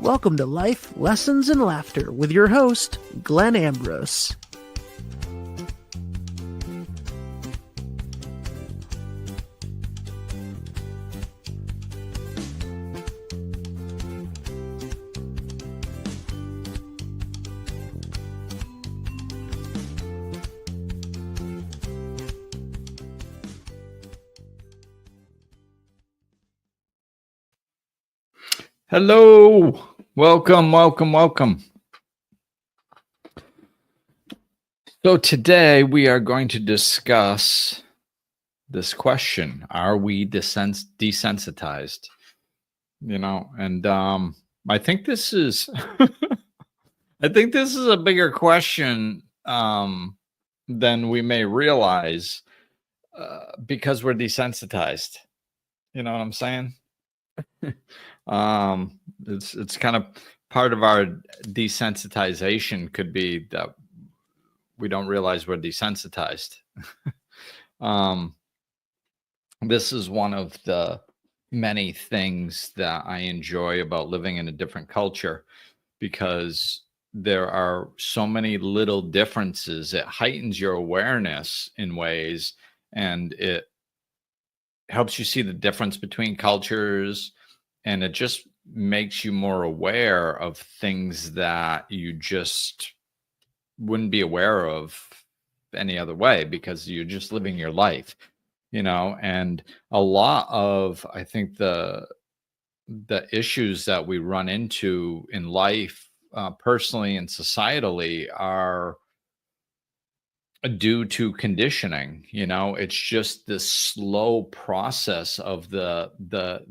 Welcome to Life, Lessons, and Laughter with your host, Glenn Ambrose. Hello, welcome. So today we are going to discuss this question: are we desensitized? And I think this is, I think this is a bigger question than we may realize because we're desensitized. You know what I'm saying? It's kind of part of our desensitization could be that we don't realize we're desensitized. This is one of the many things that I enjoy about living in a different culture, because there are so many little differences. It heightens your awareness in ways, and it helps you see the difference between cultures, and it just makes you more aware of things that you just wouldn't be aware of any other way, because you're just living your life, and a lot of, I think, the issues that we run into in life, personally and societally, are due to conditioning. It's just this slow process of the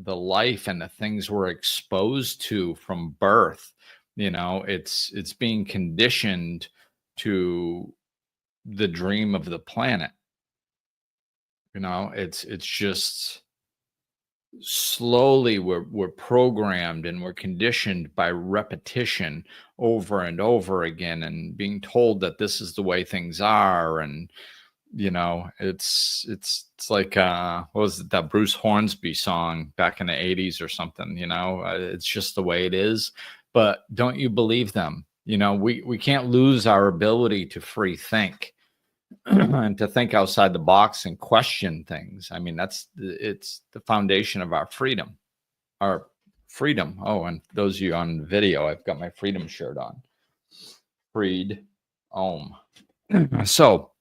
life and the things we're exposed to from birth. It's being conditioned to the dream of the planet. It's just slowly we're programmed and we're conditioned by repetition over and over again, and being told that this is the way things are. And it's like what was it, that Bruce Hornsby song back in the 80s or something? It's just the way it is. But don't you believe them? We can't lose our ability to free think and to think outside the box and question things. I mean, it's the foundation of our freedom. Oh, and those of you on video, I've got my freedom shirt on. Freed Om. So,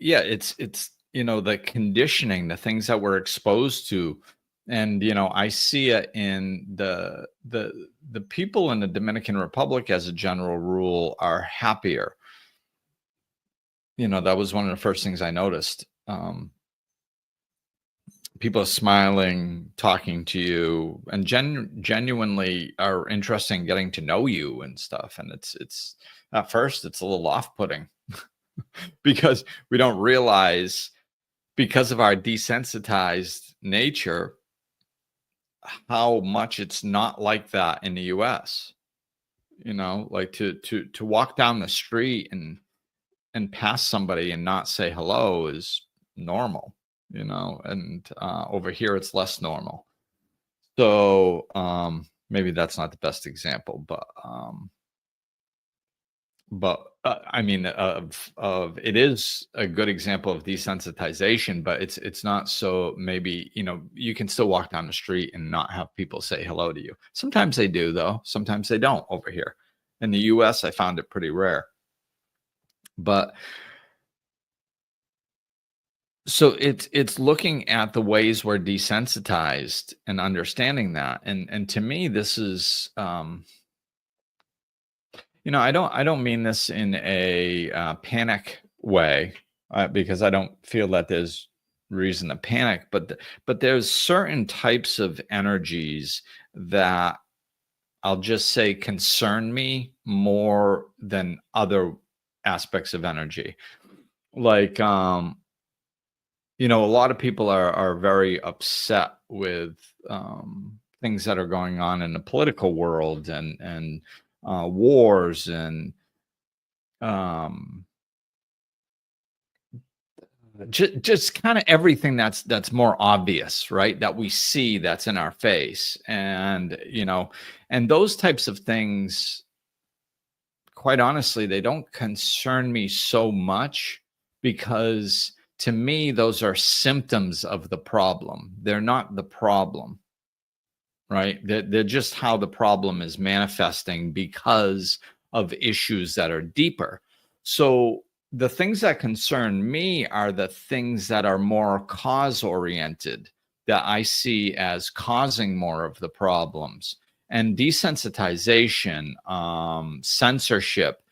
yeah, it's the conditioning, the things that we're exposed to. And I see it in the people in the Dominican Republic, as a general rule, are happier. That was one of the first things I noticed. People are smiling, talking to you, and genuinely are interested in getting to know you and stuff. And it's at first it's a little off-putting because we don't realize, because of our desensitized nature, how much it's not like that in the US. Like to walk down the street and pass somebody and not say hello is normal, and over here it's less normal. So maybe that's not the best example, but I mean, of it is a good example of desensitization, but it's not. So maybe, you can still walk down the street and not have people say hello to you. Sometimes they do, though. Sometimes they don't over here. In the US, I found it pretty rare. But so it's looking at the ways we're desensitized and understanding that. And to me, this is, I don't mean this in a panic way, because I don't feel that there's reason to panic, but there's certain types of energies that I'll just say concern me more than other aspects of energy. Like, a lot of people are very upset with things that are going on in the political world, and wars, and just kind of everything that's more obvious, right? That we see, that's in our face. And, and those types of things, quite honestly, they don't concern me so much, because to me, those are symptoms of the problem. They're not the problem, right? They're just how the problem is manifesting because of issues that are deeper. So the things that concern me are the things that are more cause oriented, that I see as causing more of the problems. And desensitization, censorship,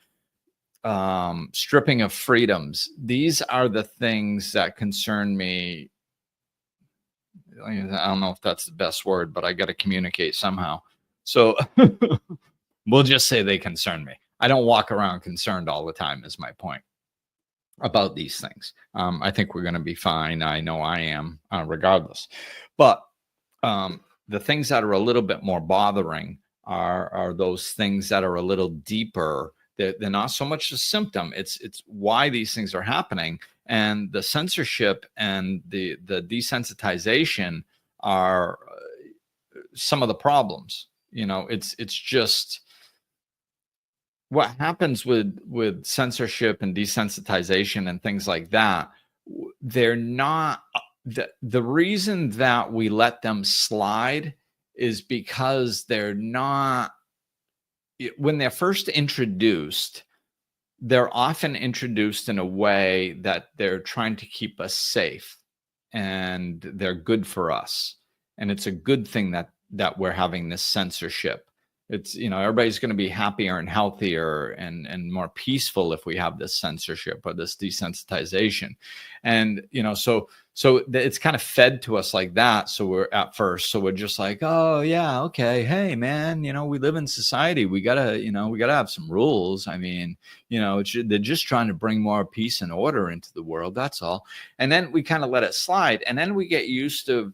stripping of freedoms, these are the things that concern me. I don't know if that's the best word, but I got to communicate somehow. So we'll just say they concern me. I don't walk around concerned all the time, is my point about these things. I think we're going to be fine. I know I am, regardless. But the things that are a little bit more bothering are those things that are a little deeper. They're not so much a symptom. It's why these things are happening. And the censorship and the desensitization are some of the problems. It's just what happens with censorship and desensitization and things like that. They're not the reason that we let them slide is because they're not, when they're first introduced, they're often introduced in a way that they're trying to keep us safe, and they're good for us. And it's a good thing that we're having this censorship. It's, everybody's going to be happier and healthier and more peaceful if we have this censorship or this desensitization. And, so it's kind of fed to us like that. So we're just like, oh yeah, okay. Hey man, we live in society. We gotta have some rules. I mean, they're just trying to bring more peace and order into the world. That's all. And then we kind of let it slide. And then we get used to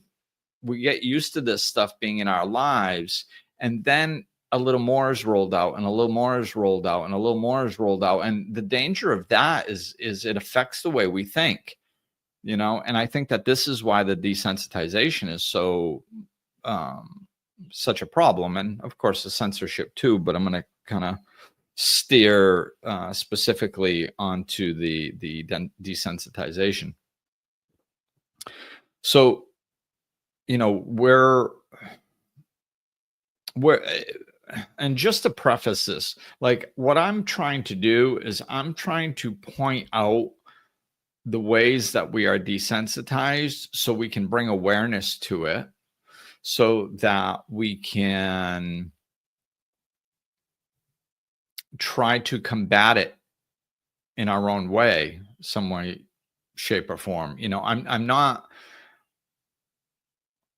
this stuff being in our lives. And then a little more is rolled out, and a little more is rolled out, and a little more is rolled out. And the danger of that is it affects the way we think, and I think that this is why the desensitization is so such a problem. And of course the censorship too, but I'm going to kind of steer specifically onto the desensitization. So, we're and just to preface this, like what I'm trying to do is I'm trying to point out the ways that we are desensitized so we can bring awareness to it, so that we can try to combat it in our own way, some way, shape, or form. I'm not,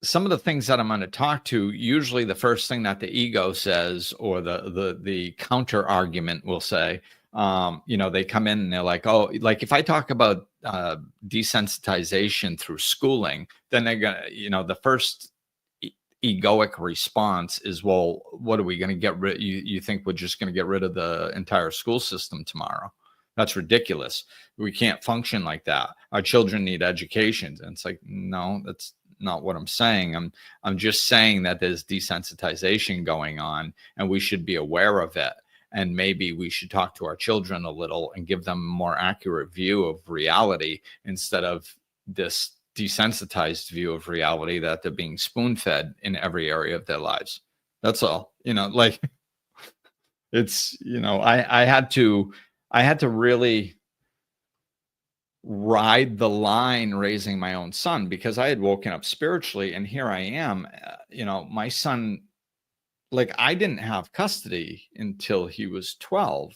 some of the things that I'm going to talk to, usually the first thing that the ego says, or the counter argument will say, they come in and they're like, oh, like if I talk about desensitization through schooling, then they're going to, the first egoic response is, well, what are we going to get rid? You think we're just going to get rid of the entire school system tomorrow? That's ridiculous. We can't function like that. Our children need education. And it's like, no, that's not what I'm saying. I'm just saying that there's desensitization going on, and we should be aware of it. And maybe we should talk to our children a little and give them a more accurate view of reality, instead of this desensitized view of reality that they're being spoon-fed in every area of their lives. That's all. Like it's, I had to really ride the line raising my own son, because I had woken up spiritually, and here I am, my son, like I didn't have custody until he was 12.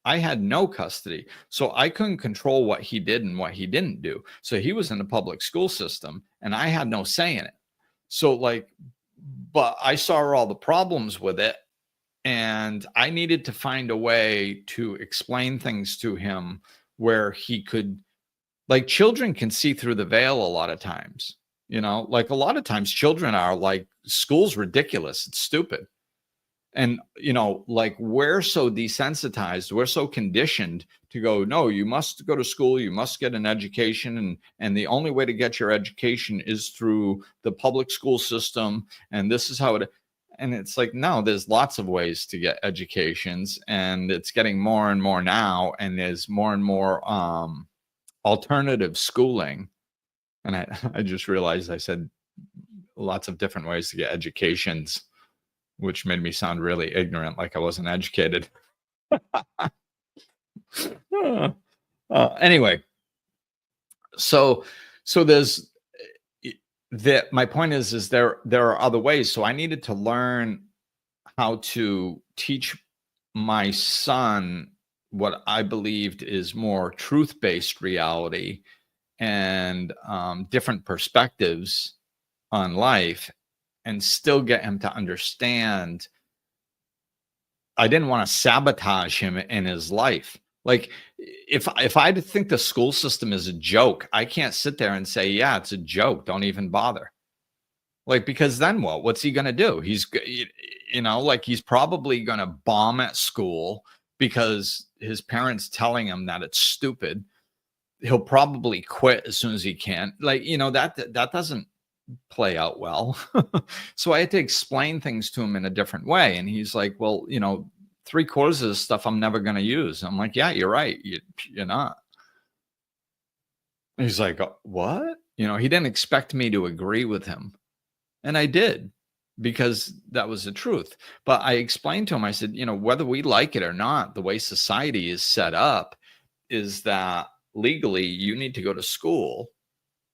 I had no custody. So I couldn't control what he did and what he didn't do. So he was in the public school system, and I had no say in it. So but I saw all the problems with it, and I needed to find a way to explain things to him where he could, like, children can see through the veil a lot of times, like a lot of times children are like, school's ridiculous. It's stupid. And, like we're so desensitized, we're so conditioned to go, no, you must go to school, you must get an education. And the only way to get your education is through the public school system. And this is how it, and it's like, no, there's lots of ways to get educations, and it's getting more and more now. And there's more and more alternative schooling. And I just realized I said lots of different ways to get educations, which made me sound really ignorant, like I wasn't educated. Anyway, so there's that. My point is there are other ways. So I needed to learn how to teach my son what I believed is more truth-based reality and different perspectives on life, and still get him to understand. I didn't want to sabotage him in his life. Like if I think the school system is a joke, I can't sit there and say, yeah, it's a joke, don't even bother. Like, because then what? What's he going to do? He's, like he's probably going to bomb at school because his parents telling him that it's stupid. He'll probably quit as soon as he can. Like, that doesn't play out well. So I had to explain things to him in a different way. And he's like, well, 3/4 of this stuff I'm never going to use. I'm like, yeah, you're right. You're not. And he's like, what? He didn't expect me to agree with him. And I did, because that was the truth. But I explained to him, I said, whether we like it or not, the way society is set up is that legally you need to go to school,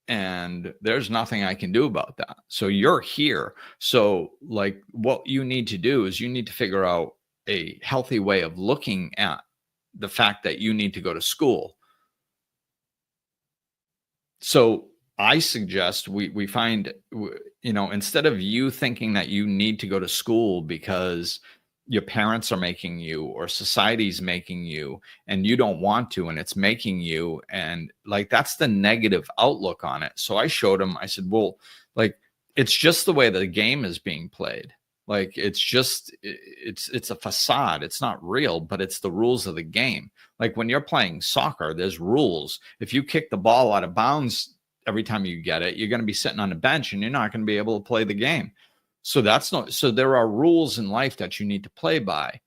and there's nothing I can do about that. So you're here. So like what you need to do is you need to figure out a healthy way of looking at the fact that you need to go to school. So I suggest we find, instead of you thinking that you need to go to school because your parents are making you or society's making you and you don't want to, and it's making you, and like that's the negative outlook on it. So I showed him, I said, well, like it's just the way the game is being played. Like it's a facade. It's not real, but it's the rules of the game. Like when you're playing soccer, there's rules. If you kick the ball out of bounds every time you get it, you're going to be sitting on the bench and you're not going to be able to play the game. So there are rules in life that you need to play by.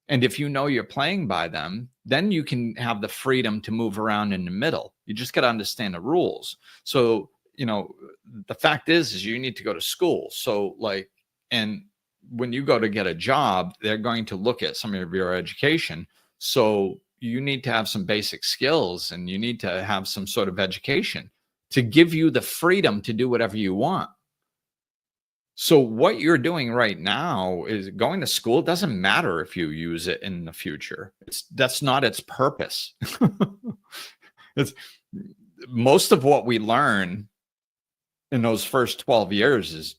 And if you know you're playing by them, then you can have the freedom to move around in the middle. You just got to understand the rules. So, the fact is you need to go to school. So like, and when you go to get a job, they're going to look at some of your education. So you need to have some basic skills, and you need to have some sort of education to give you the freedom to do whatever you want. So what you're doing right now is going to school. It doesn't matter if you use it in the future. That's not its purpose. It's most of what we learn in those first 12 years is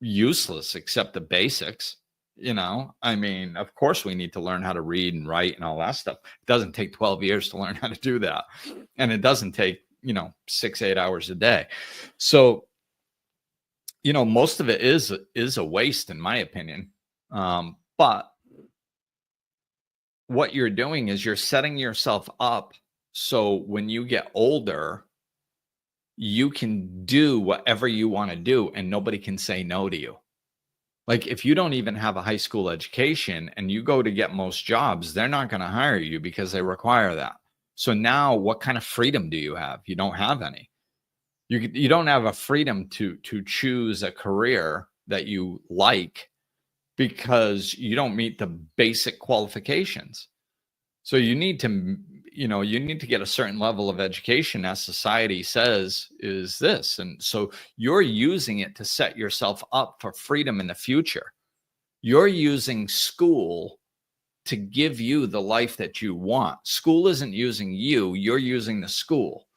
useless except the basics. I mean, of course we need to learn how to read and write and all that stuff. It doesn't take 12 years to learn how to do that. And it doesn't take, 6-8 hours a day. So, most of it is a waste in my opinion. But what you're doing is you're setting yourself up so when you get older, you can do whatever you want to do and nobody can say no to you. Like if you don't even have a high school education and you go to get most jobs, they're not going to hire you because they require that. So now what kind of freedom do you have? You don't have any. You don't have a freedom to choose a career that you like because you don't meet the basic qualifications. So you need to get a certain level of education, as society says is this. And so you're using it to set yourself up for freedom in the future. You're using school to give you the life that you want. School isn't using you, you're using the school.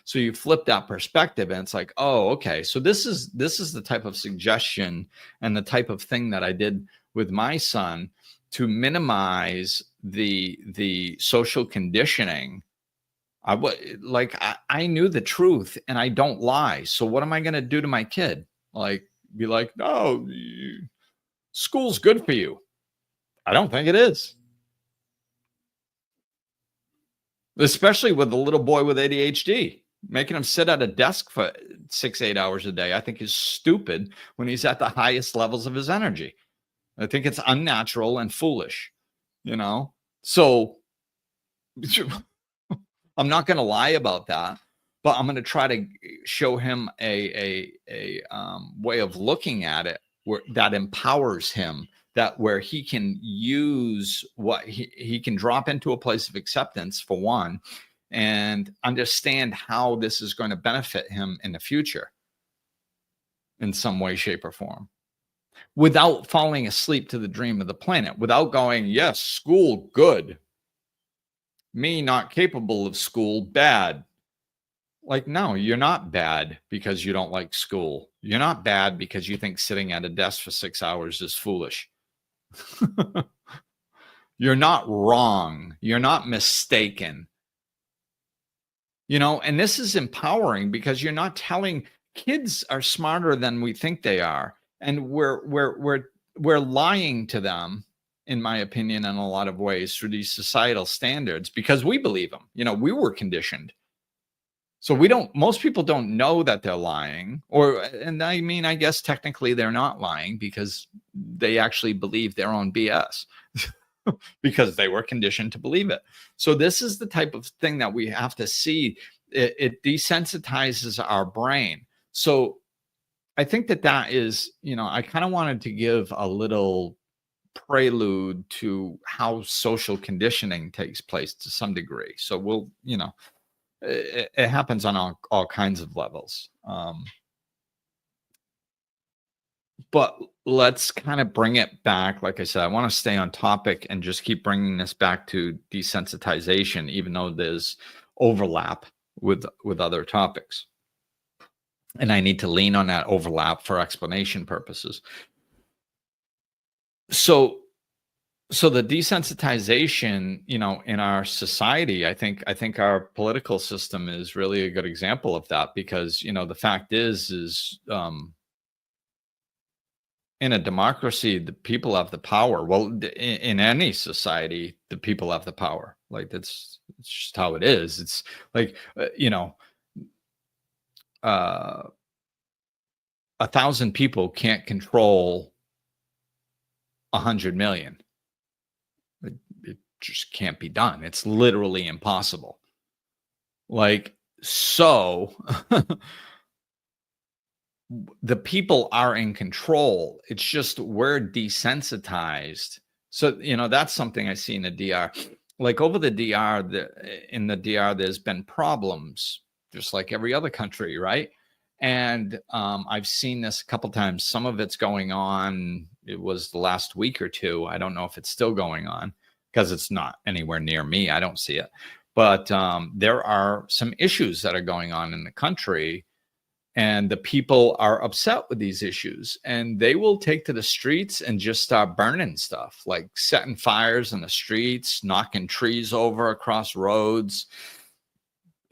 So you flip that perspective and it's like, oh, okay. So this is the type of suggestion and the type of thing that I did with my son to minimize the social conditioning. I knew the truth and I don't lie. So what am I going to do to my kid? Like, be like, no, School's good for you. I don't think it is. Especially with a little boy with ADHD. Making him sit at a desk for 6, 8 hours a day, I think is stupid when he's at the highest levels of his energy. I think it's unnatural and foolish, you know? So I'm not going to lie about that, but I'm going to try to show him a way of looking at it that empowers him, that where he can use what he can drop into a place of acceptance, for one, and understand how this is going to benefit him in the future in some way, shape, or form, without falling asleep to the dream of the planet, without going, yes, school, good. Me, not capable of school, bad. Like, no, you're not bad because you don't like school. You're not bad because you think sitting at a desk for 6 hours is foolish. You're not wrong. You're not mistaken. And this is empowering because you're not telling kids are smarter than we think they are. And we're lying to them, in my opinion, in a lot of ways, through these societal standards, because we believe them. We were conditioned. So most people don't know that they're lying, and I mean, I guess technically they're not lying because they actually believe their own BS because they were conditioned to believe it. So this is the type of thing that we have to see. It desensitizes our brain. So I think that is, I kind of wanted to give a little prelude to how social conditioning takes place to some degree. So we'll, it happens on all kinds of levels. But let's kind of bring it back. Like I said, I want to stay on topic and just keep bringing this back to desensitization, even though there's overlap with other topics. And I need to lean on that overlap for explanation purposes. So the desensitization, in our society, I think our political system is really a good example of that, because, the fact is in a democracy, the people have the power. Well, in any society, the people have the power. Like, it's just how it is. It's like, 1,000 people can't control 100 million. It just can't be done. It's literally impossible. Like, so the people are in control. It's just we're desensitized. So, that's something I see in the DR. Like, over the DR, in the DR, there's been problems, just like every other country, right? And I've seen this a couple times. Some of it's going on. It was the last week or two. I don't know if it's still going on because it's not anywhere near me. I don't see it. But there are some issues that are going on in the country, and the people are upset with these issues, and they will take to the streets and just start burning stuff, like setting fires in the streets, knocking trees over across roads,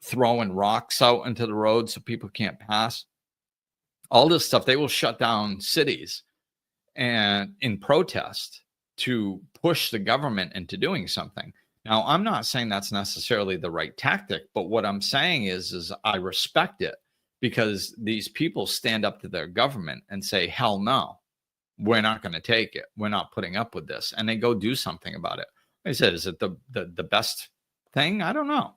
throwing rocks out into the road so people can't pass. All this stuff. They will shut down cities and in protest to push the government into doing something. Now, I'm not saying that's necessarily the right tactic, but what I'm saying is I respect it, because these people stand up to their government and say, hell no, we're not going to take it. We're not putting up with this. And they go do something about it. Like I said, is it the best thing? I don't know.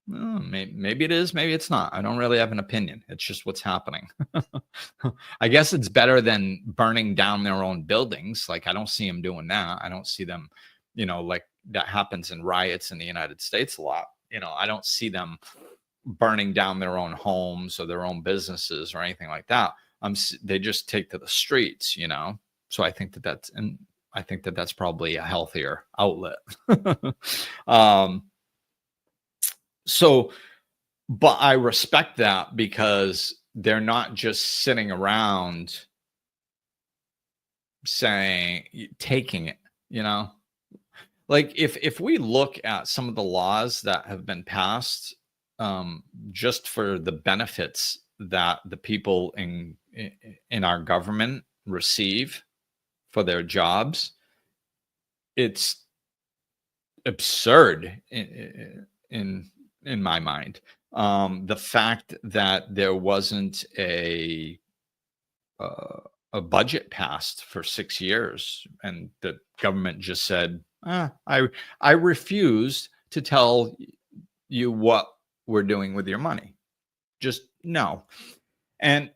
Maybe it is, maybe it's not. I don't really have an opinion. It's just what's happening. I guess it's better than burning down their own buildings. Like, I don't see them doing that. I don't see them, like that happens in riots in the United States a lot. I don't see them burning down their own homes or their own businesses or anything like that. They just take to the streets, So I think that's probably a healthier outlet. So, but I respect that, because they're not just sitting around taking it, like if we look at some of the laws that have been passed, just for the benefits that the people in our government receive for their jobs, it's absurd in my mind. The fact that there wasn't uh, a budget passed for 6 years, and the government just said, I refuse to tell you what we're doing with your money. Just no. And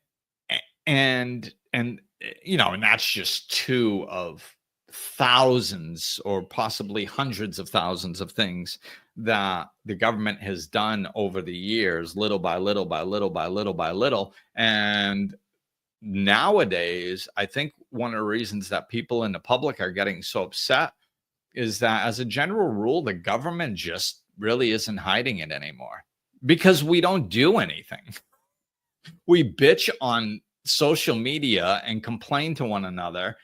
and and that's just two of thousands or possibly hundreds of thousands of things that the government has done over the years, little by little by little by little by little. And nowadays, I think one of the reasons that people in the public are getting so upset is that, as a general rule, the government just really isn't hiding it anymore, because we don't do anything. We bitch on social media and complain to one another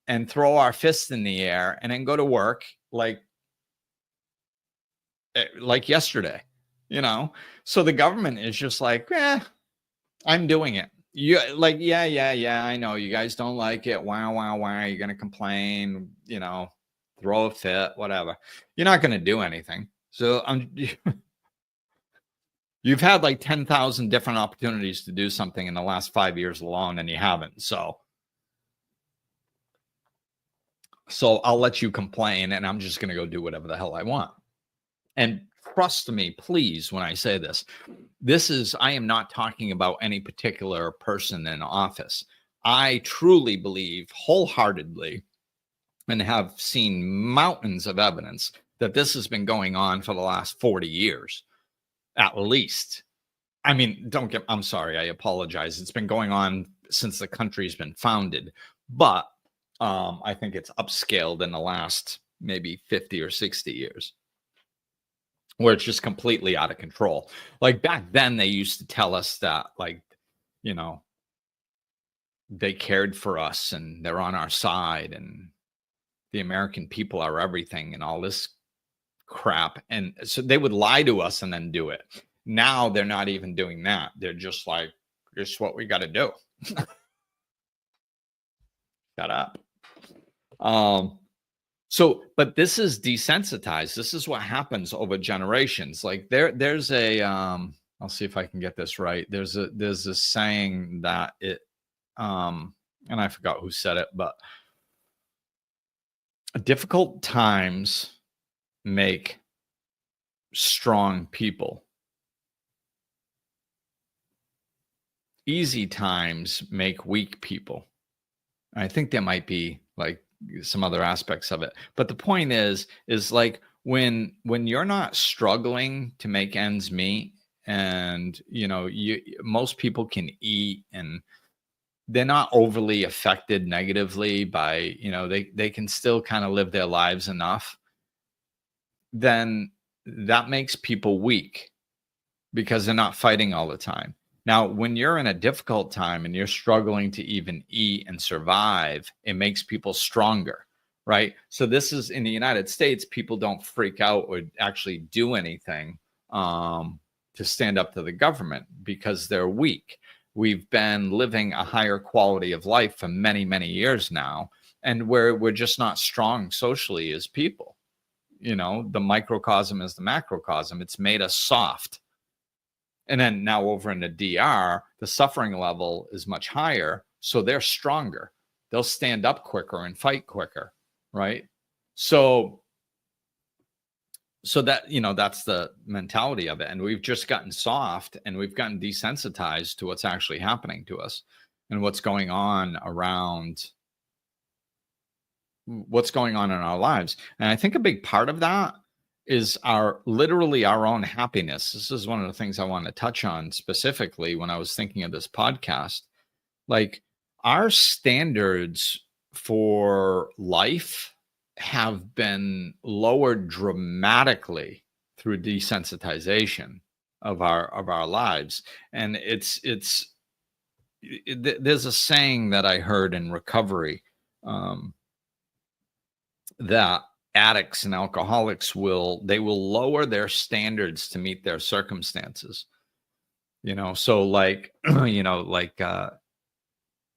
and throw our fists in the air and then go to work like yesterday, So the government is just like, I'm doing it. You like, yeah. I know you guys don't like it. Wow. You're gonna complain, throw a fit, whatever. You're not gonna do anything. So you've had like 10,000 different opportunities to do something in the last 5 years alone, and you haven't. So I'll let you complain, and I'm just gonna go do whatever the hell I want. And trust me, please, when I say this, I am not talking about any particular person in office. I truly believe wholeheartedly and have seen mountains of evidence that this has been going on for the last 40 years, at least. I mean, I'm sorry, I apologize. It's been going on since the country's been founded, but I think it's upscaled in the last maybe 50 or 60 years, where it's just completely out of control. Like back then, they used to tell us that, they cared for us and they're on our side and the American people are everything and all this crap. And so they would lie to us and then do it. Now they're not even doing that. They're just like, this is what we got to do. Shut up. But this is desensitized. This is what happens over generations. Like there's a, I'll see if I can get this right. There's a saying that and I forgot who said it, but difficult times make strong people. Easy times make weak people. I think there might be like some other aspects of it, but the point is like when you're not struggling to make ends meet, and most people can eat and they're not overly affected negatively by, they can still kind of live their lives enough, then that makes people weak because they're not fighting all the time. Now, when you're in a difficult time and you're struggling to even eat and survive, it makes people stronger, right? So this is in the United States, people don't freak out or actually do anything to stand up to the government because they're weak. We've been living a higher quality of life for many, many years now, and we're just not strong socially as people. The microcosm is the macrocosm. It's made us soft. And then now over in the DR, the suffering level is much higher, so they're stronger. They'll stand up quicker and fight quicker, right? So that, that's the mentality of it. And we've just gotten soft and we've gotten desensitized to what's actually happening to us and what's going on in our lives. And I think a big part of that is literally our own happiness. This is one of the things I want to touch on specifically when I was thinking of this podcast. Like, our standards for life have been lowered dramatically through desensitization of our lives. And there's a saying that I heard in recovery, that addicts and alcoholics will lower their standards to meet their circumstances. So like,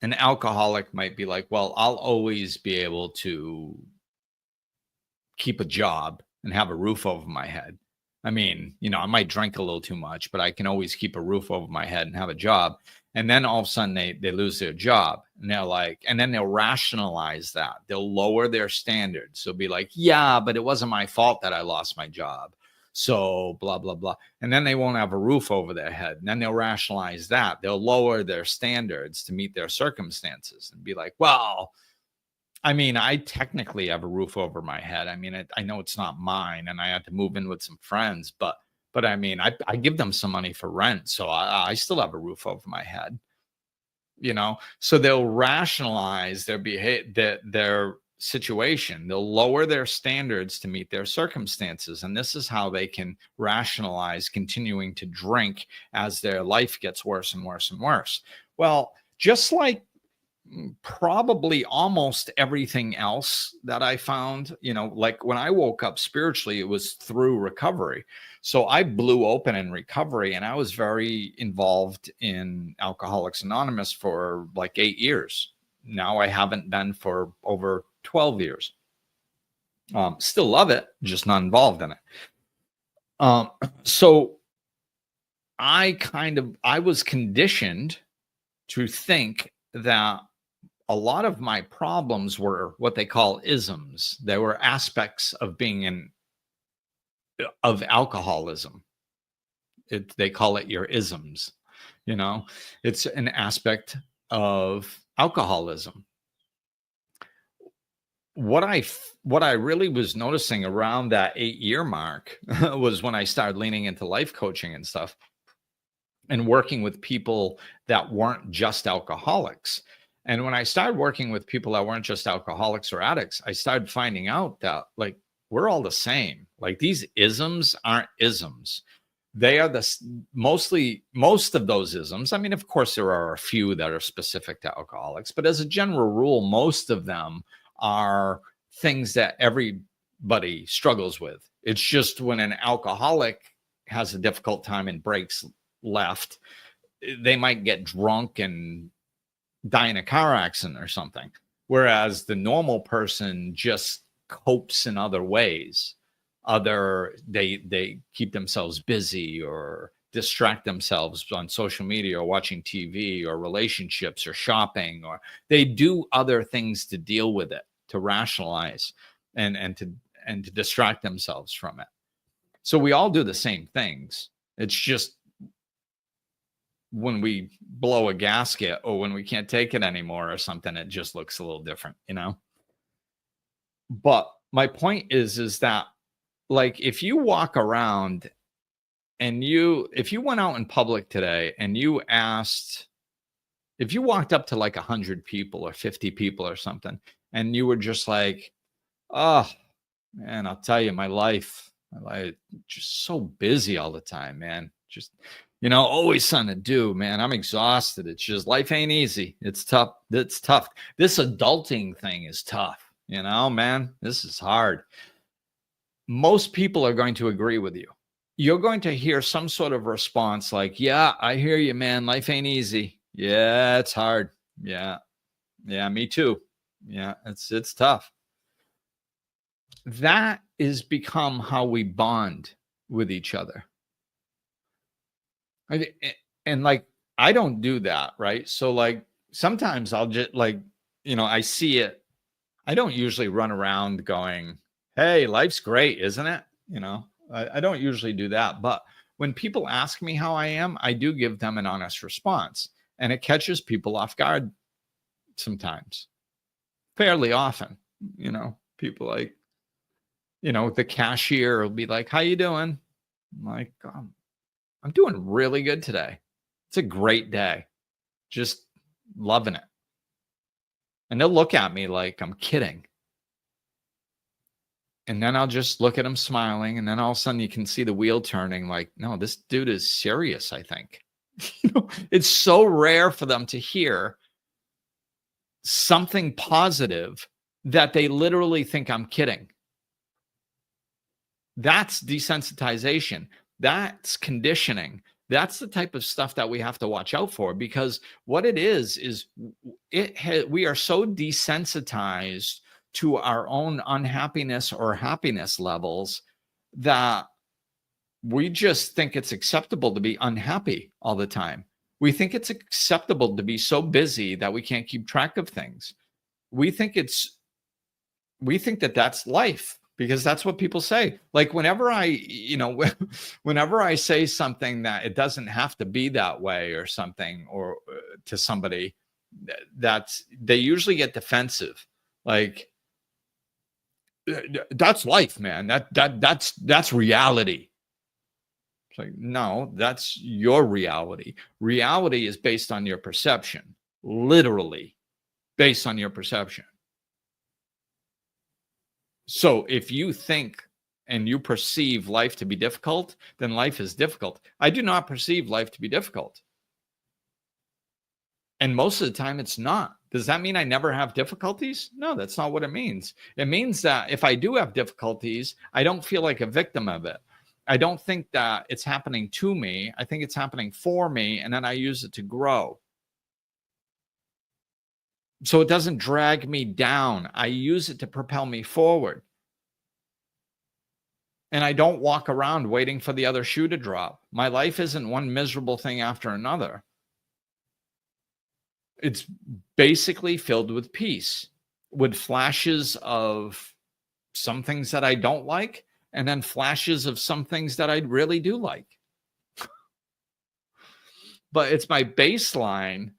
An alcoholic might be like, well, I'll always be able to keep a job and have a roof over my head. I mean, I might drink a little too much, but I can always keep a roof over my head and have a job. And then all of a sudden they lose their job. And they're like, and then they'll rationalize that. They'll lower their standards. They'll be like, yeah, but it wasn't my fault that I lost my job. So blah, blah, blah. And then they won't have a roof over their head. And then they'll rationalize that. They'll lower their standards to meet their circumstances and be like, well, I mean, I technically have a roof over my head. I mean, I know it's not mine, and I had to move in with some friends, but I mean, I give them some money for rent, so I still have a roof over my head, So they'll rationalize their situation. They'll lower their standards to meet their circumstances, and this is how they can rationalize continuing to drink as their life gets worse and worse and worse. Well, just like probably almost everything else that I found, like when I woke up spiritually, it was through recovery. So I blew open in recovery, and I was very involved in Alcoholics Anonymous for like 8 years. Now I haven't been for over 12 years. Still love it, just not involved in it. So I was conditioned to think that a lot of my problems were what they call isms. They were aspects of being of alcoholism. They call it your isms. It's an aspect of alcoholism. What I really was noticing around that 8-year mark was when I started leaning into life coaching and stuff, and working with people that weren't just alcoholics. And when I started working with people that weren't just alcoholics or addicts, I started finding out that like we're all the same. Like these isms aren't isms. They are most of those isms. I mean, of course, there are a few that are specific to alcoholics, but as a general rule, most of them are things that everybody struggles with. It's just when an alcoholic has a difficult time and breaks left, they might get drunk and die in a car accident or something, whereas the normal person just copes in other ways. They keep themselves busy or distract themselves on social media or watching TV or relationships or shopping, or they do other things to deal with it, to rationalize and to distract themselves from it. So we all do the same things. It's just when we blow a gasket or when we can't take it anymore or something, it just looks a little different, But my point is that like, if you walk around and if you went out in public today and if you walked up to like 100 people or 50 people or something, and you were just like, oh man, I'll tell you, my life just so busy all the time, man. Just, always something to do, man. I'm exhausted. It's just life ain't easy. It's tough. It's tough. This adulting thing is tough. Man, this is hard. Most people are going to agree with you. You're going to hear some sort of response like, yeah, I hear you, man. Life ain't easy. Yeah, it's hard. Yeah. Yeah, me too. Yeah, it's tough. That is become how we bond with each other. And like, I don't do that, right? So like, sometimes I'll just like, I see it. I don't usually run around going, hey, life's great, isn't it? I don't usually do that. But when people ask me how I am, I do give them an honest response. And it catches people off guard sometimes, fairly often. People like, the cashier will be like, how you doing? I'm like, I'm doing really good today. It's a great day. Just loving it. And they'll look at me like I'm kidding. And then I'll just look at him smiling. And then all of a sudden you can see the wheel turning like, no, this dude is serious, I think. It's so rare for them to hear something positive that they literally think I'm kidding. That's desensitization. That's conditioning. That's the type of stuff that we have to watch out for, because what it is we are so desensitized to our own unhappiness or happiness levels that we just think it's acceptable to be unhappy all the time. We think it's acceptable to be so busy that we can't keep track of things. We think that that's life, because that's what people say. Like whenever whenever I say something that it doesn't have to be that way or something, or to somebody, they usually get defensive. Like, that's life, man. That's reality. It's like, no, that's your reality. Reality is based on your perception, literally based on your perception. So if you think and you perceive life to be difficult, then life is difficult. I do not perceive life to be difficult. And most of the time it's not. Does that mean I never have difficulties? No, that's not what it means. It means that if I do have difficulties, I don't feel like a victim of it. I don't think that it's happening to me. I think it's happening for me, and then I use it to grow. So it doesn't drag me down. I use it to propel me forward. And I don't walk around waiting for the other shoe to drop. My life isn't one miserable thing after another. It's basically filled with peace, with flashes of some things that I don't like, and then flashes of some things that I really do like. But it's my baseline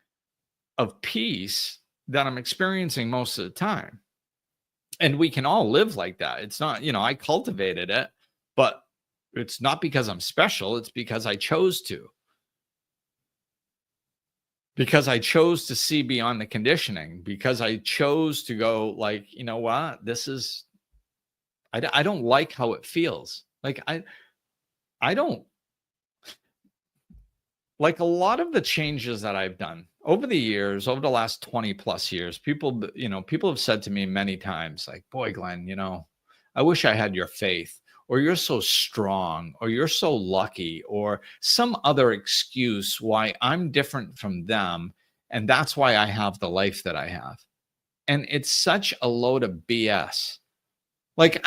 of peace that I'm experiencing most of the time. And we can all live like that. It's not, I cultivated it, but it's not because I'm special. It's because I chose to. Because I chose to see beyond the conditioning, because I chose to go like, you know what, I don't like how it feels. Like I don't like a lot of the changes that I've done over the years, over the last 20 plus years. People have said to me many times, like, boy, Glenn, I wish I had your faith, or you're so strong, or you're so lucky, or some other excuse why I'm different from them. And that's why I have the life that I have. And it's such a load of BS. Like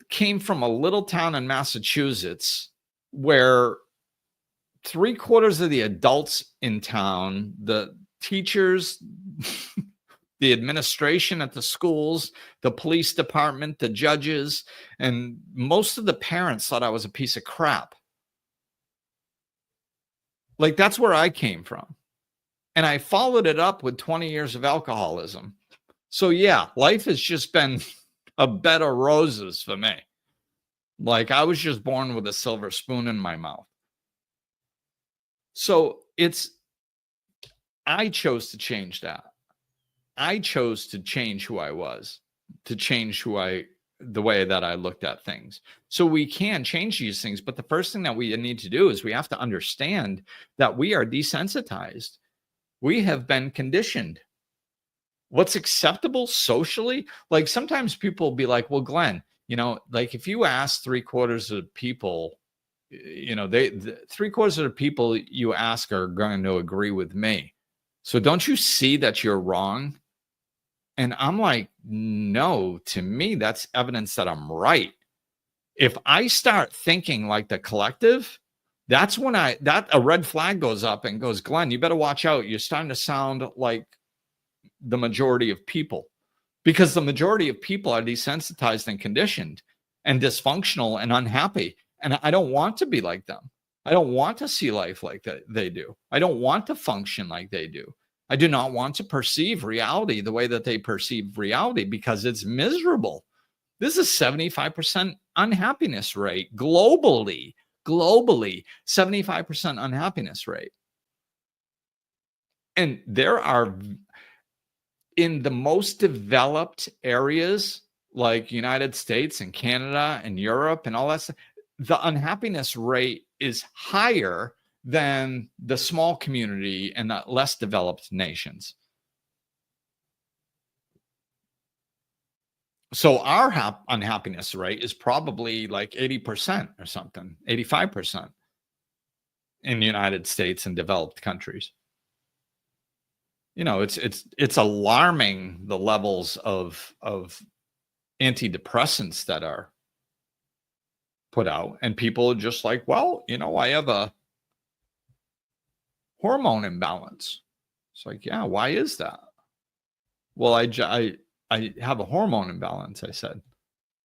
came from a little town in Massachusetts where 3/4 of the adults in town, the teachers, the administration at the schools, the police department, the judges, and most of the parents thought I was a piece of crap. Like, that's where I came from. And I followed it up with 20 years of alcoholism. So yeah, life has just been a bed of roses for me. Like, I was just born with a silver spoon in my mouth. So I chose to change that. I chose to change who I was, to change the way that I looked at things. So we can change these things. But the first thing that we need to do is we have to understand that we are desensitized. We have been conditioned. What's acceptable socially? Like, sometimes people will be like, well, Glenn, like if you ask 3/4 of people, 3/4 of the people you ask are going to agree with me. So don't you see that you're wrong? And I'm like, no, to me, that's evidence that I'm right. If I start thinking like the collective, that's when a red flag goes up and goes, Glenn, you better watch out. You're starting to sound like the majority of people, because the majority of people are desensitized and conditioned and dysfunctional and unhappy. And I don't want to be like them. I don't want to see life like they do. I don't want to function like they do. I do not want to perceive reality the way that they perceive reality, because it's miserable. This is 75% unhappiness rate globally, 75% unhappiness rate. And there are, in the most developed areas like United States and Canada and Europe and all that stuff, the unhappiness rate is higher than the small community and the less developed nations. So our unhappiness rate is probably like 80% or something, 85%. in the United States and developed countries. It's alarming, the levels of antidepressants that are put out, and people are just like, well, I have a hormone imbalance. It's like, yeah, why is that? Well, I have a hormone imbalance, I said.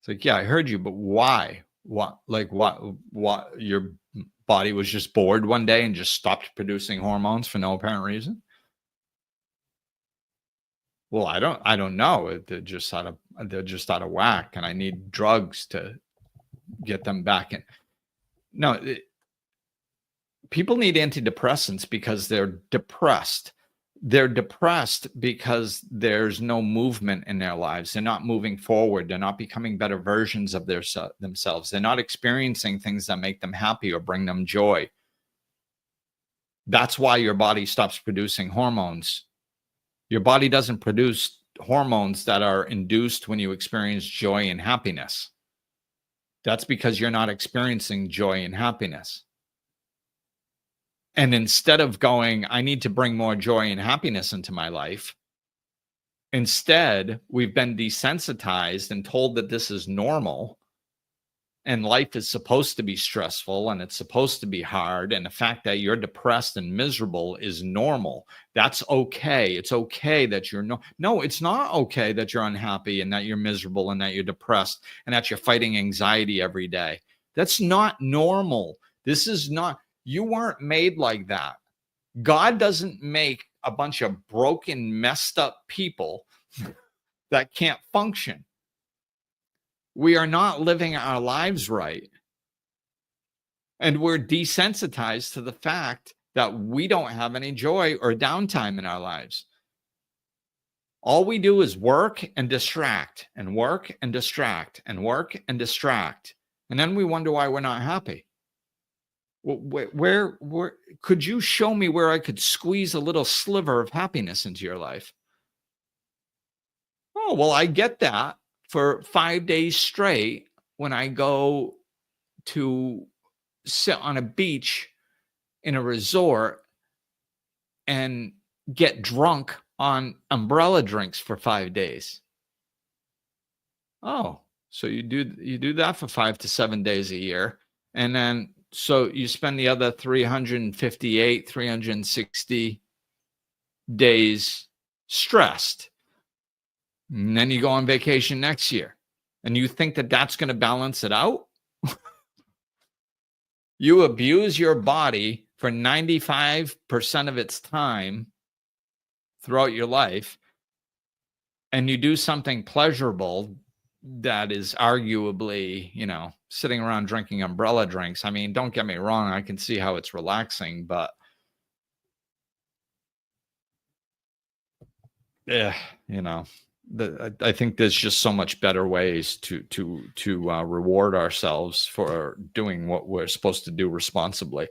It's like, yeah, I heard you, but why? What, like, what, your body was just bored one day and just stopped producing hormones for no apparent reason? Well, I don't know. They're just out of whack, and I need drugs to get them back in. No, people need antidepressants because they're depressed. They're depressed because there's no movement in their lives. They're not moving forward. They're not becoming better versions of themselves. They're not experiencing things that make them happy or bring them joy. That's why your body stops producing hormones. Your body doesn't produce hormones that are induced when you experience joy and happiness. That's because you're not experiencing joy and happiness. And instead of going, I need to bring more joy and happiness into my life, instead, we've been desensitized and told that this is normal, and life is supposed to be stressful, and it's supposed to be hard. And the fact that you're depressed and miserable is normal. That's okay. It's okay that you're no, it's not okay that you're unhappy and that you're miserable and that you're depressed and that you're fighting anxiety every day. That's not normal. This is not, you weren't made like that. God doesn't make a bunch of broken, messed up people that can't function. We are not living our lives right. And we're desensitized to the fact that we don't have any joy or downtime in our lives. All we do is work and distract and work and distract and work and distract. And then we wonder why we're not happy. Where could you show me where I could squeeze a little sliver of happiness into your life? Oh, well, I get that for 5 days straight when I go to sit on a beach in a resort and get drunk on umbrella drinks for 5 days. Oh, so you do that for 5 to 7 days a year, and then so you spend the other 358, 360 days stressed. And then you go on vacation next year, and you think that that's going to balance it out? You abuse your body for 95% of its time throughout your life, and you do something pleasurable that is arguably, sitting around drinking umbrella drinks. I mean, don't get me wrong, I can see how it's relaxing, but yeah, I think there's just so much better ways to reward ourselves for doing what we're supposed to do responsibly.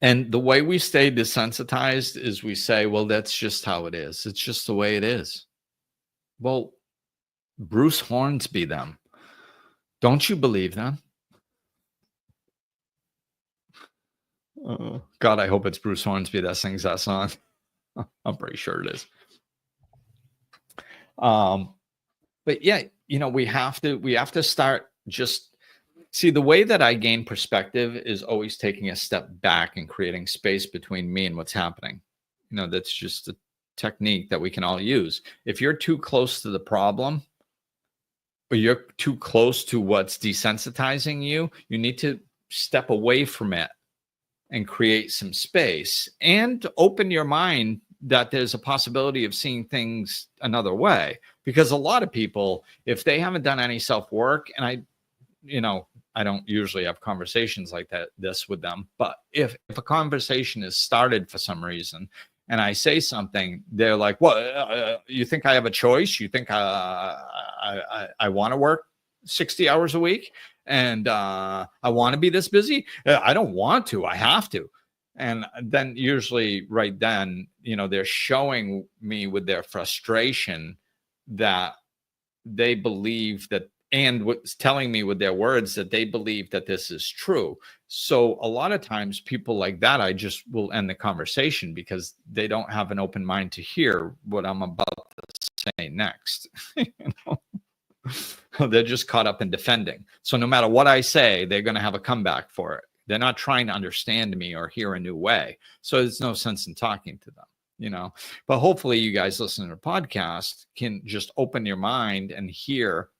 And the way we stay desensitized is we say, well, that's just how it is. It's just the way it is. Well, Bruce Hornsby them. Don't you believe them? God, I hope it's Bruce Hornsby that sings that song. I'm pretty sure it is. But yeah, we have to start just see, the way that I gain perspective is always taking a step back and creating space between me and what's happening. That's just a technique that we can all use. If you're too close to the problem, or you're too close to what's desensitizing you, you need to step away from it and create some space and open your mind that there's a possibility of seeing things another way. Because a lot of people, if they haven't done any self-work, and I don't usually have conversations like this with them, but if a conversation is started for some reason and I say something, they're like, well, you think I have a choice? You think I want to work 60 hours a week and I want to be this busy? I don't want to, I have to. And then usually right then, they're showing me with their frustration that they believe that and what's telling me with their words that they believe that this is true. So a lot of times people like that, I just will end the conversation because they don't have an open mind to hear what I'm about to say next. You know? They're just caught up in defending. So no matter what I say, they're going to have a comeback for it. They're not trying to understand me or hear a new way. So there's no sense in talking to them, you know. But hopefully you guys listening to the podcast can just open your mind and hear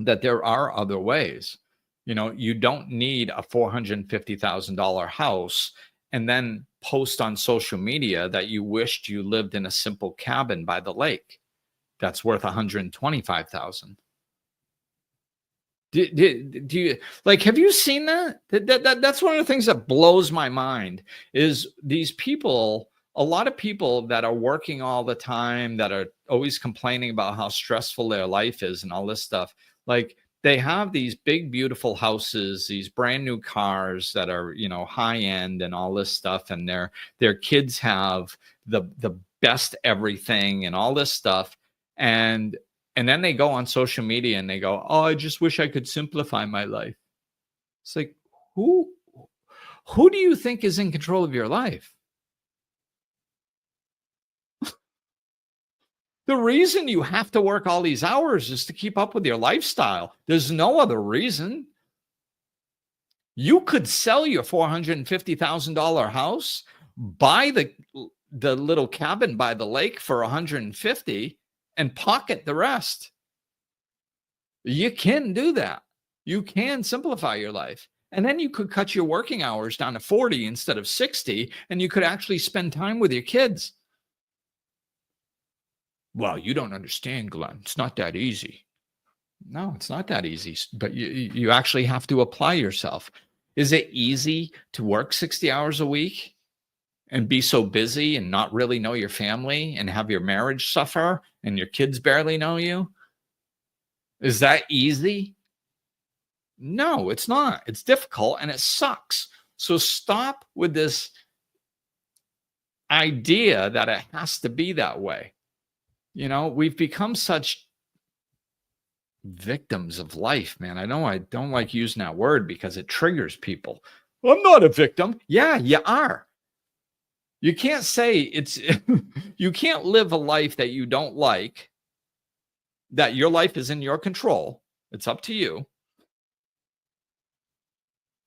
that there are other ways. You know, you don't need a $450,000 house and then post on social media that you wished you lived in a simple cabin by the lake that's worth $125,000. Do you like, have you seen that? That's one of the things that blows my mind is these people, a lot of people that are working all the time, that are always complaining about how stressful their life is and all this stuff. Like, they have these big, beautiful houses, these brand new cars that are, you know, high end and all this stuff. And their kids have the best everything and all this stuff. And then they go on social media and they go, "Oh, I just wish I could simplify my life." It's like, who do you think is in control of your life? The reason you have to work all these hours is to keep up with your lifestyle. There's no other reason. You could sell your $450,000 house, buy the little cabin by the lake for $150,000 and pocket the rest. You can do that. You can simplify your life. And then you could cut your working hours down to 40 instead of 60, and you could actually spend time with your kids. Well, you don't understand, Glenn. It's not that easy. No, it's not that easy, but you actually have to apply yourself. Is it easy to work 60 hours a week and be so busy and not really know your family and have your marriage suffer and your kids barely know you? Is that easy? No, it's not. It's difficult and it sucks. So stop with this idea that it has to be that way. You know, we've become such victims of life, man. I know I don't like using that word because it triggers people. I'm not a victim. Yeah, you are. You can't say it's, you can't live a life that you don't like, that your life is in your control. It's up to you.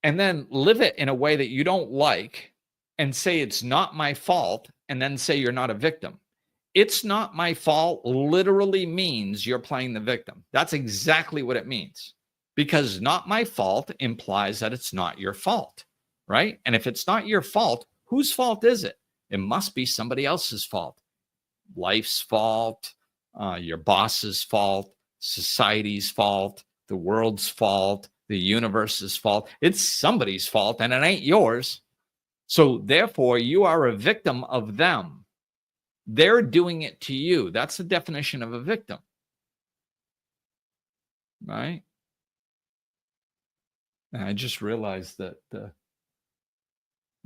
And then live it in a way that you don't like and say it's not my fault, and then say you're not a victim. It's not my fault literally means you're playing the victim. That's exactly what it means. Because not my fault implies that it's not your fault, right? And if it's not your fault, whose fault is it? It must be somebody else's fault. Life's fault, your boss's fault, society's fault, the world's fault, the universe's fault. It's somebody's fault and it ain't yours. So therefore, you are a victim of them. They're doing it to you. That's the definition of a victim, right? And I just realized that the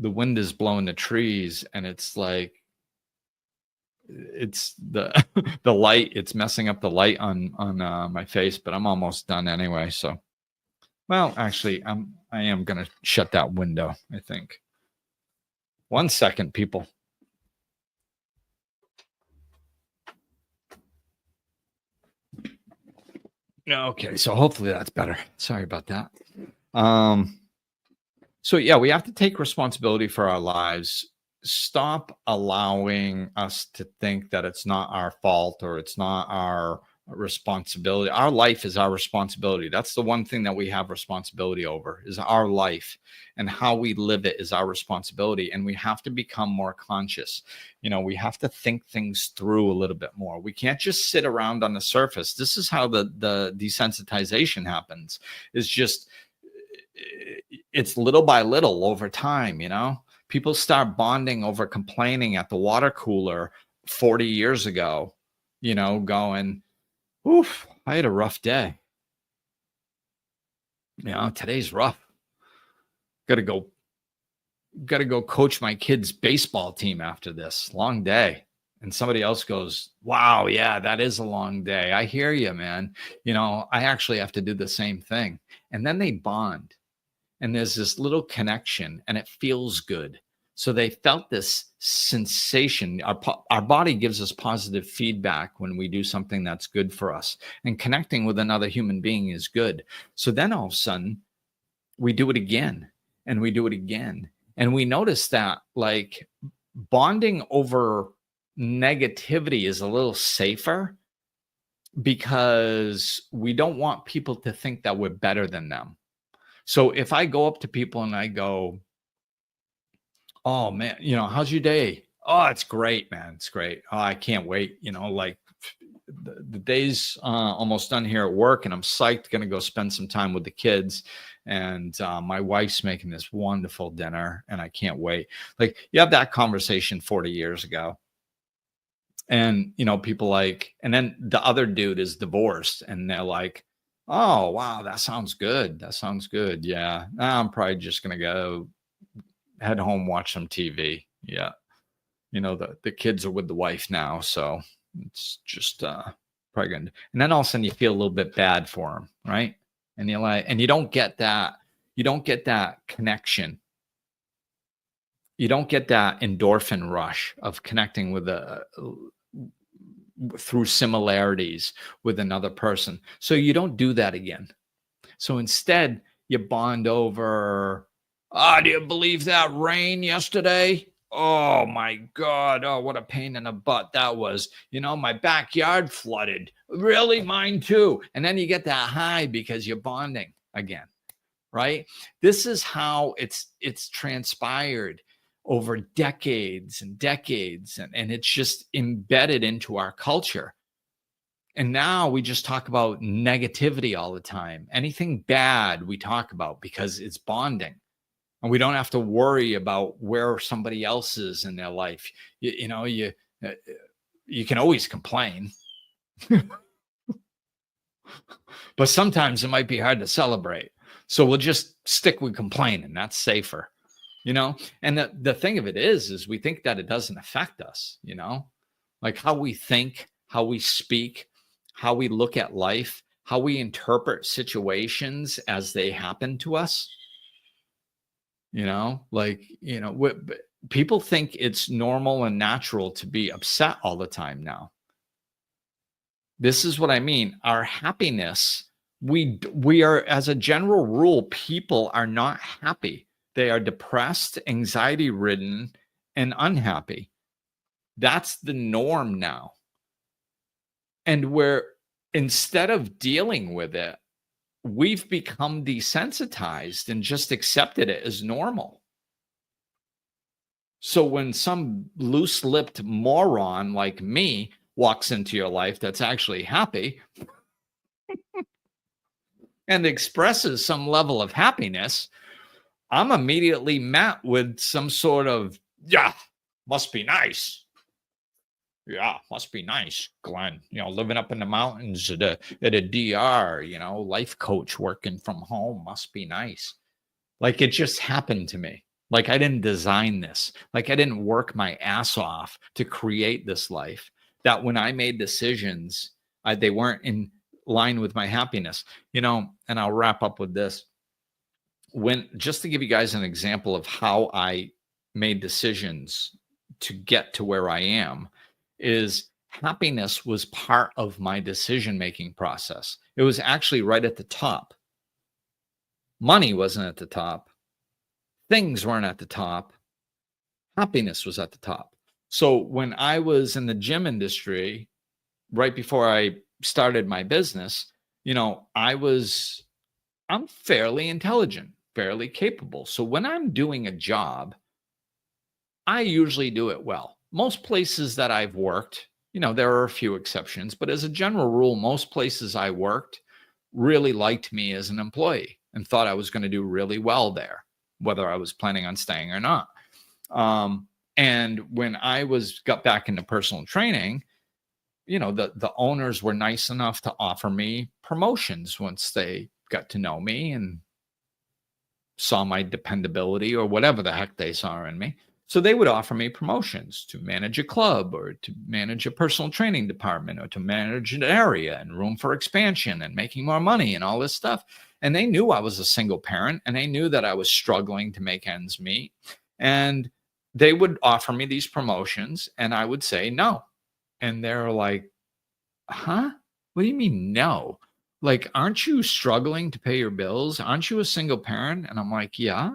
wind is blowing the trees, and it's like it's the the light. It's messing up the light on my face, but I'm almost done anyway. So, well, actually, I am gonna shut that window, I think. 1 second, people. Okay, so hopefully that's better. Sorry about that. So yeah, we have to take responsibility for our lives. Stop allowing us to think that it's not our fault or it's not our responsibility. Our life is our responsibility. That's the one thing that we have responsibility over, is our life, and how we live it is our responsibility. And we have to become more conscious. You know, we have to think things through a little bit more. We can't just sit around on the surface. This is how the desensitization happens. It's just, it's little by little over time. You know, people start bonding over complaining at the water cooler 40 years ago, you know, going, oof, I had a rough day. You know, today's rough. Got to go coach my kids' baseball team after this long day. And somebody else goes, wow, yeah, that is a long day. I hear you, man. I actually have to do the same thing. And then they bond, and there's this little connection, and it feels good. So they felt this sensation. Our body gives us positive feedback when we do something that's good for us, and connecting with another human being is good. So then all of a sudden we do it again, and we do it again. And we notice that, like, bonding over negativity is a little safer, because we don't want people to think that we're better than them. So if I go up to people and I go, oh man, how's your day? Oh, it's great, man. It's great. Oh, I can't wait. Like, the day's almost done here at work, and I'm psyched, going to go spend some time with the kids. And my wife's making this wonderful dinner, and I can't wait. Like, you have that conversation 40 years ago. And, people like, and then the other dude is divorced, and they're like, oh, wow, that sounds good. That sounds good. Yeah. I'm probably just going to go head home, watch some TV. Yeah. The kids are with the wife now. So it's just probably going to, and then all of a sudden you feel a little bit bad for them. Right. And you're like, and you don't get that connection. You don't get that endorphin rush of connecting with through similarities with another person. So you don't do that again. So instead, you bond over, do you believe that rain yesterday? Oh my God. Oh, what a pain in the butt that was. My backyard flooded. Really? Mine too. And then you get that high because you're bonding again, right? This is how it's transpired over decades and decades, and it's just embedded into our culture. And now we just talk about negativity all the time. Anything bad we talk about, because it's bonding, and we don't have to worry about where somebody else is in their life. You can always complain, but sometimes it might be hard to celebrate. So we'll just stick with complaining. That's safer. And the thing of it is we think that it doesn't affect us, like how we think, how we speak, how we look at life, how we interpret situations as they happen to us. People think it's normal and natural to be upset all the time now. This is what I mean. Our happiness, we are, as a general rule, people are not happy. They are depressed, anxiety-ridden, and unhappy. That's the norm now. And instead of dealing with it, we've become desensitized and just accepted it as normal. So when some loose-lipped moron like me walks into your life that's actually happy and expresses some level of happiness, I'm immediately met with some sort of, yeah, must be nice. Yeah, must be nice, Glenn. Living up in the mountains at a DR, life coach working from home, must be nice. Like, it just happened to me. Like, I didn't design this. Like, I didn't work my ass off to create this life. That when I made decisions, they weren't in line with my happiness. And I'll wrap up with this. Just to give you guys an example of how I made decisions to get to where I am, is happiness was part of my decision-making process. It was actually right at the top. Money wasn't at the top. Things weren't at the top. Happiness was at the top. So when I was in the gym industry, right before I started my business, I'm fairly intelligent, fairly capable. So when I'm doing a job, I usually do it well. Most places that I've worked, there are a few exceptions, but as a general rule, most places I worked really liked me as an employee and thought I was going to do really well there, whether I was planning on staying or not. And when I got back into personal training, the owners were nice enough to offer me promotions once they got to know me and saw my dependability, or whatever the heck they saw in me. So they would offer me promotions to manage a club or to manage a personal training department or to manage an area and room for expansion and making more money and all this stuff. And they knew I was a single parent and they knew that I was struggling to make ends meet. And they would offer me these promotions and I would say no. And they're like, huh? What do you mean no? Like, aren't you struggling to pay your bills? Aren't you a single parent? And I'm like, yeah.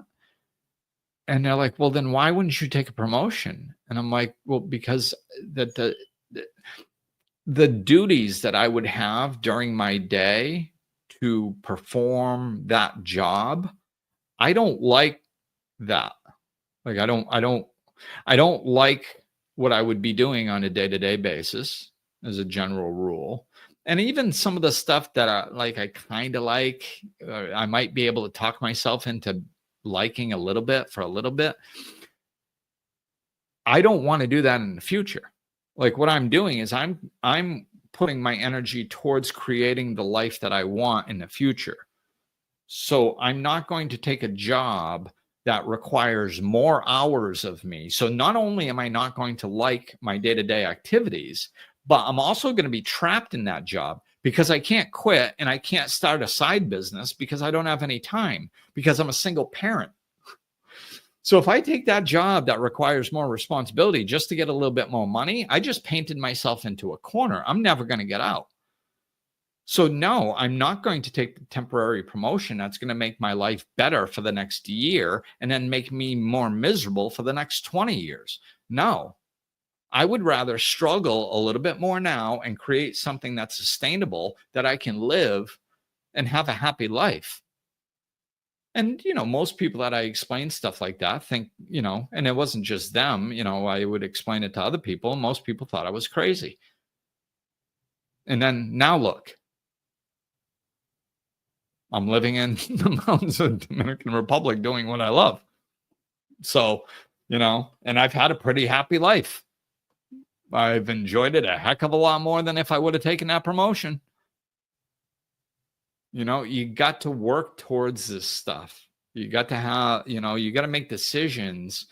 And they're like, well, then why wouldn't you take a promotion? And I'm like, well, because the the duties that I would have during my day to perform that job, I don't like that. Like I don't like what I would be doing on a day-to-day basis as a general rule. And even some of the stuff that I kind of like, I might be able to talk myself into liking a little bit for a little bit. I don't want to do that in the future. Like what I'm doing is I'm putting my energy towards creating the life that I want in the future. So I'm not going to take a job that requires more hours of me. So not only am I not going to like my day-to-day activities, but I'm also going to be trapped in that job because I can't quit and I can't start a side business because I don't have any time because I'm a single parent. So if I take that job that requires more responsibility just to get a little bit more money, I just painted myself into a corner. I'm never going to get out. So no, I'm not going to take the temporary promotion that's going to make my life better for the next year and then make me more miserable for the next 20 years. No, I would rather struggle a little bit more now and create something that's sustainable that I can live and have a happy life. And, most people that I explain stuff like that think, and it wasn't just them, I would explain it to other people. And most people thought I was crazy. And then now look, I'm living in the mountains of the Dominican Republic doing what I love. So, and I've had a pretty happy life. I've enjoyed it a heck of a lot more than if I would have taken that promotion. You got to work towards this stuff. You got to have, you got to make decisions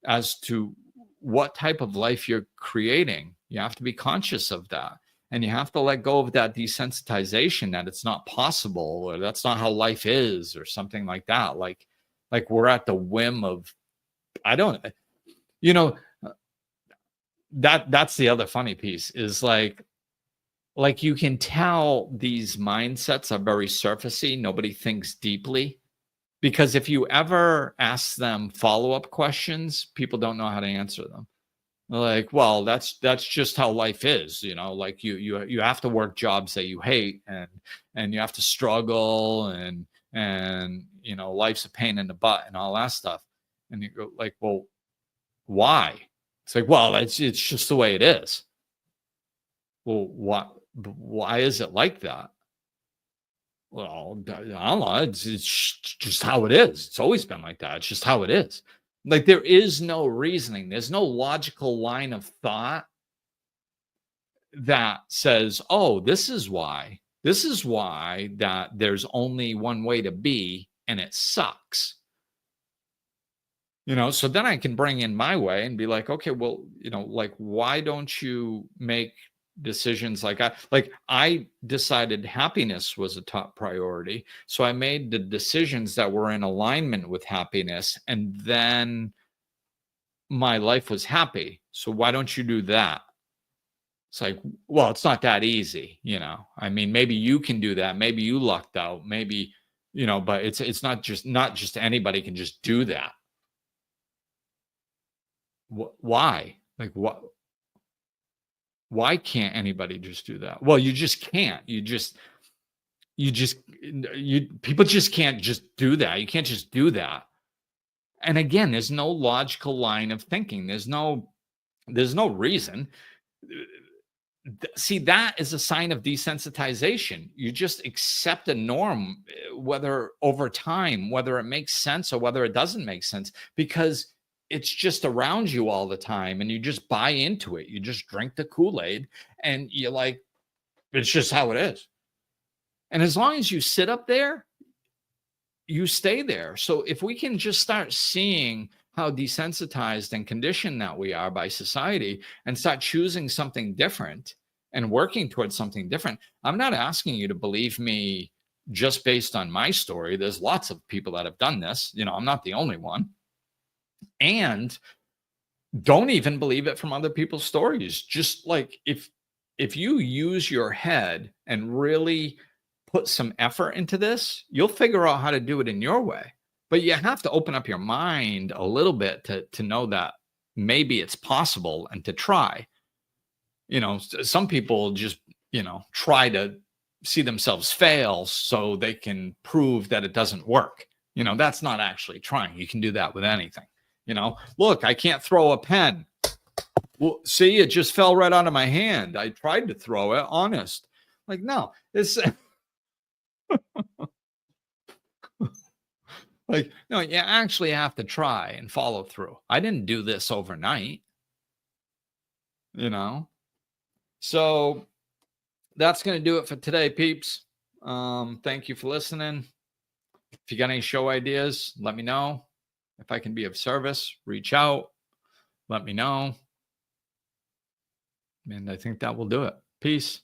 as to what type of life you're creating. You have to be conscious of that. And you have to let go of that desensitization that it's not possible or that's not how life is or something like that. Like we're at the whim of, that's the other funny piece is like you can tell these mindsets are very surfacey. Nobody thinks deeply because if you ever ask them follow-up questions, people don't know how to answer them. Like, well, that's just how life is, like you have to work jobs that you hate and you have to struggle and life's a pain in the butt and all that stuff. And you go like, well, why? It's like, well, it's just the way it is. Well, why is it like that? Well, I don't know. It's just how it is. It's always been like that. It's just how it is. Like there is no reasoning. There's no logical line of thought that says, oh, this is why that there's only one way to be and it sucks. So then I can bring in my way and be like, okay, well, like, why don't you make decisions like I decided happiness was a top priority. So I made the decisions that were in alignment with happiness and then my life was happy. So why don't you do that? It's like, well, it's not that easy. I mean, maybe you can do that. Maybe you lucked out. Maybe, but it's not just anybody can just do that. Why? Like what? Why can't anybody just do that? Well, you just can't. People just can't just do that. You can't just do that. And again, there's no logical line of thinking. There's no reason. See, that is a sign of desensitization. You just accept a norm, whether over time, whether it makes sense or whether it doesn't make sense, because it's just around you all the time and you just buy into it. You just drink the Kool-Aid and you're like, it's just how it is. And as long as you sit up there, you stay there. So if we can just start seeing how desensitized and conditioned that we are by society and start choosing something different and working towards something different. I'm not asking you to believe me just based on my story. There's lots of people that have done this. I'm not the only one. And don't even believe it from other people's stories. Just like if you use your head and really put some effort into this, you'll figure out how to do it in your way. But you have to open up your mind a little bit to know that maybe it's possible and to try. Some people just, try to see themselves fail so they can prove that it doesn't work. That's not actually trying. You can do that with anything. Look, I can't throw a pen. Well, see, it just fell right out of my hand. I tried to throw it, honest. Like, no, it's like, no, you actually have to try and follow through. I didn't do this overnight, So that's going to do it for today, peeps. Thank you for listening. If you got any show ideas, let me know. If I can be of service, reach out. Let me know. And I think that will do it. Peace.